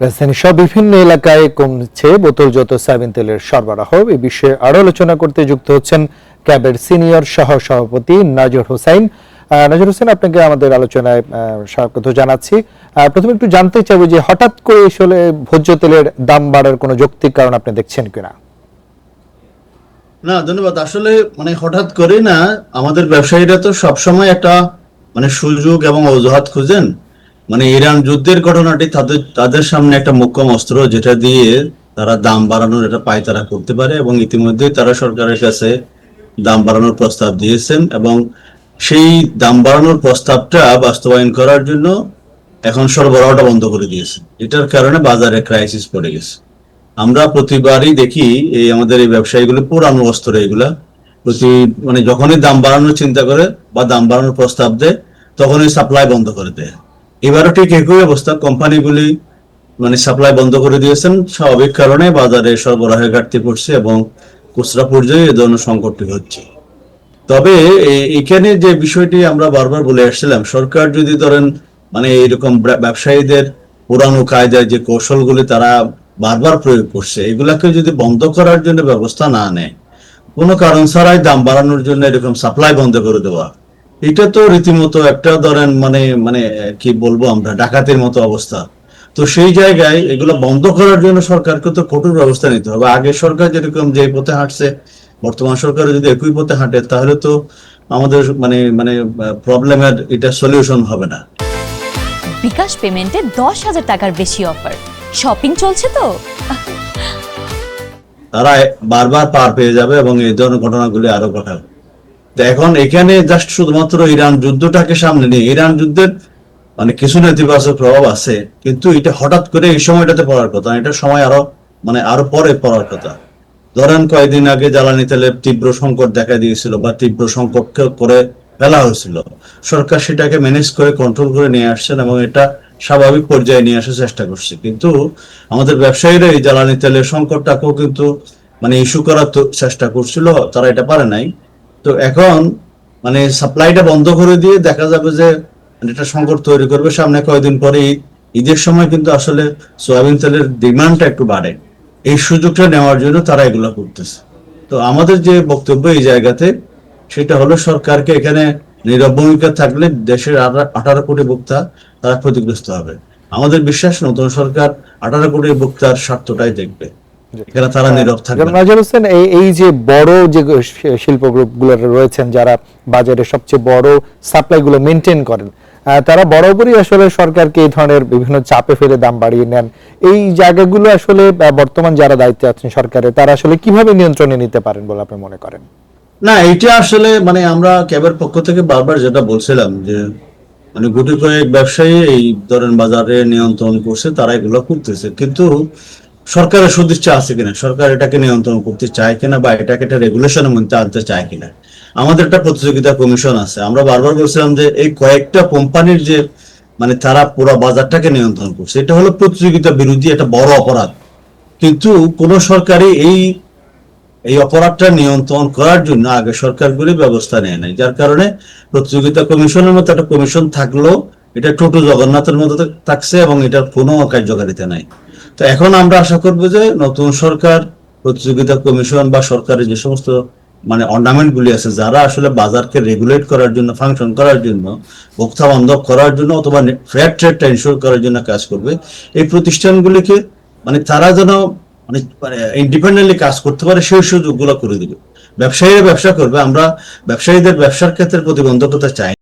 রাজধানীর সব বিভিন্ন এলাকায় কমছে বোতলজাত সয়াবিন তেলের সরবরাহ। এই বিষয়ে আরো আলোচনা করতে যুক্ত হচ্ছেন ক্যাবের সিনিয়র সহ সভাপতি নাজর হোসাইন। নাজর হোসেন, আপনাকে আমাদের আলোচনায় স্বাগত জানাচ্ছি। প্রথমে একটু জানতে চাইবো যে হঠাৎ করে আসলে ভোজ্য তেলের দাম বাড়ার কোনো যৌক্তিক কারণ আপনি দেখছেন কিনা? না, ধন্যবাদ। আসলে হঠাৎ করে না, আমাদের ব্যবসায়ীরা তো সবসময় একটা সুযোগ এবং অজুহাত খুঁজেন। ইরান যুদ্ধের ঘটনাটি তাদের সামনে একটা মোক্ষম অস্ত্র, যেটা দিয়ে তারা দাম বাড়ানোর একটা পায়তারা করতে পারে, এবং ইতিমধ্যে তারা সরকারের কাছে দাম বাড়ানোর প্রস্তাব দিয়েছেন, এবং সেই দাম বাড়ানোর প্রস্তাবটা বাস্তবায়ন করার জন্য এখন সরবরাহটা বন্ধ করে দিয়েছে। এটার কারণে বাজারে ক্রাইসিস পড়ে গেছে। আমরা প্রতিবারই দেখি এই আমাদের এই ব্যবসায়ীগুলো পুরানো অস্ত্র, এগুলা যখনই দাম বাড়ানোর চিন্তা করে বা দাম বাড়ানোর প্রস্তাব দেয়, তখনই সাপ্লাই বন্ধ করে দেয়। এবারও ঠিক একই অবস্থা, কোম্পানিগুলি সাপ্লাই বন্ধ করে দিয়েছেন। স্বাভাবিক কারণে বাজারে সরবরাহের ঘাটতি পড়ছে এবং খুচরা পর্যায়ে এ ধরনের সংকটটি হচ্ছে। তবে এখানে যে বিষয়টি আমরা বারবার বলে আসছিলাম, সরকার যদি ধরেন এরকম ব্যবসায়ীদের পুরানো কায়দায় যে কৌশলগুলি তারা বারবার প্রয়োগ করছে, এগুলাকে যদি বন্ধ করার জন্য ব্যবস্থা না নেয়, কোনো কারণ ছাড়াই দাম বাড়ানোর জন্য এরকম সাপ্লাই বন্ধ করে দেওয়া, এটা তো রীতিমতো একটা ধরেন কি বলবো আমরা, ডাকাতির মতো অবস্থা। তো সেই জায়গায় এগুলো বন্ধ করার জন্য সরকারকে তো কঠোর ব্যবস্থা নিতে হবে। আগে সরকার যেরকম যে পথে হাঁটছে, বর্তমান সরকার যদি একই পথে হাঁটে, তাহলে তো আমাদের প্রবলেমের এটা সলিউশন হবে না। বিকাশ পেমেন্টে 10,000 টাকার বেশি অফার, শপিং চলছে তো তারা বারবার পার পেয়ে যাবে এবং এই ধরনের ঘটনাগুলি আরো ঘটাবে। তো এখন এখানে জাস্ট শুধুমাত্র ইরান যুদ্ধটাকে সামনে নিয়ে, ইরান যুদ্ধের কিছু নেতিবাচক প্রভাব আছে, কিন্তু এটা হঠাৎ করে এই সময়টাতে পড়ার কথা, এটা সময় আরো পরে পড়ার কথা। ধরেন কয়েকদিন আগে জ্বালানি তেলের তীব্র সংকট দেখা দিয়েছিল বা তীব্র সংকট করে ফেলা হয়েছিল। সরকার সেটাকে ম্যানেজ করে কন্ট্রোল করে নিয়ে আসছেন এবং এটা স্বাভাবিক পর্যায়ে নিয়ে আসার চেষ্টা করছে। কিন্তু আমাদের ব্যবসায়ীরা এই জ্বালানি তেলের সংকটটাকেও কিন্তু ইস্যু করার চেষ্টা করছিল, তারা এটা পারে নাই। তো এখন সাপ্লাইটা বন্ধ করে দিয়ে দেখা যাবে যে এটা সংকট তৈরি করবে। সামনে কয়েকদিন পরে ঈদের সময় কিন্তু আসলে সয়াবিন তেলের ডিমান্ডটা একটু বাড়ে, এই সুযোগটা নেওয়ার জন্য তারা এগুলো করতেছে। তো আমাদের যে বক্তব্য এই জায়গাতে, সেটা হলো সরকারকে এখানে নীরব ভূমিকা থাকলে দেশের 18 কোটি ভোক্তা তারা ক্ষতিগ্রস্ত হবে। আমাদের বিশ্বাস নতুন সরকার 18 কোটি ভোক্তার স্বার্থটাই দেখবে, এখানে তারা নীরব থাকবে। নাজর হোসেন, এই যে বড় যে শিল্প গ্রুপগুলো রয়েছেন, যারা বাজারে সবচেয়ে বড় সাপ্লাই গুলো মেনটেন করেন, তারা বরাবরই আসলে সরকারকে এই ধরনের বিভিন্ন চাপে ফেলে দাম বাড়িয়ে নেন। এই জায়গাগুলো আসলে বর্তমান যারা দায়িত্বে আছেন সরকারে, তারা আসলে কিভাবে নিয়ন্ত্রণে নিতে পারেন বলে আপনি মনে করেন? না, এটা আসলে আমরা ক্যাবের পক্ষ থেকে বারবার যেটা বলছিলাম যে গুটি কয়েক ব্যবসায়ী এই ধরেন বাজারে নিয়ন্ত্রণ করছে, তারা এগুলো করতেছে, কিন্তু সরকারের সদিচ্ছা আছে কিনা, সরকার এটাকে নিয়ন্ত্রণ করতে চায় কিনা, বা এটাকে একটা রেগুলেশনের মধ্যে আনতে চায় কিনা। আমাদের একটা প্রতিযোগিতা কমিশন আছে, আমরা বারবার বলছিলাম যে এই কয়েকটা কোম্পানির যে তারা পুরো বাজারটাকে নিয়ন্ত্রণ করছে, এটা হলো প্রতিযোগিতা বিরোধী একটা বড় অপরাধ। কিন্তু কোন সরকারই এই অপরাধটা নিয়ন্ত্রণ করার জন্য আগে সরকারগুলি ব্যবস্থা নেয় নাই, যার কারণে প্রতিযোগিতা কমিশনের মতো একটা কমিশন থাকলেও এটা টোটো জগন্নাথের মতো থাকছে এবং এটার কোনো কার্যকারিতা নাই। তো এখন আমরা আশা করবো যে নতুন সরকার প্রতিযোগিতা কমিশন বা সরকারের যে সমস্ত অর্নামেন্ট গুলি আছে, যারা আসলে বাজারকে রেগুলেট করার জন্য, ফাংশন করার জন্য, ভোক্তা বান্ধব করার জন্য অথবা ফেয়ার ট্রেডটা ইনশিওর করার জন্য কাজ করবে, এই প্রতিষ্ঠানগুলিকে তারা যেন ইন্ডিপেন্ডেন্টলি কাজ করতে পারে, সেই সুযোগগুলো করে দিবে। ব্যবসায়ীরা ব্যবসা করবে, আমরা ব্যবসায়ীদের ব্যবসার ক্ষেত্রে প্রতিবন্ধকতা চাই।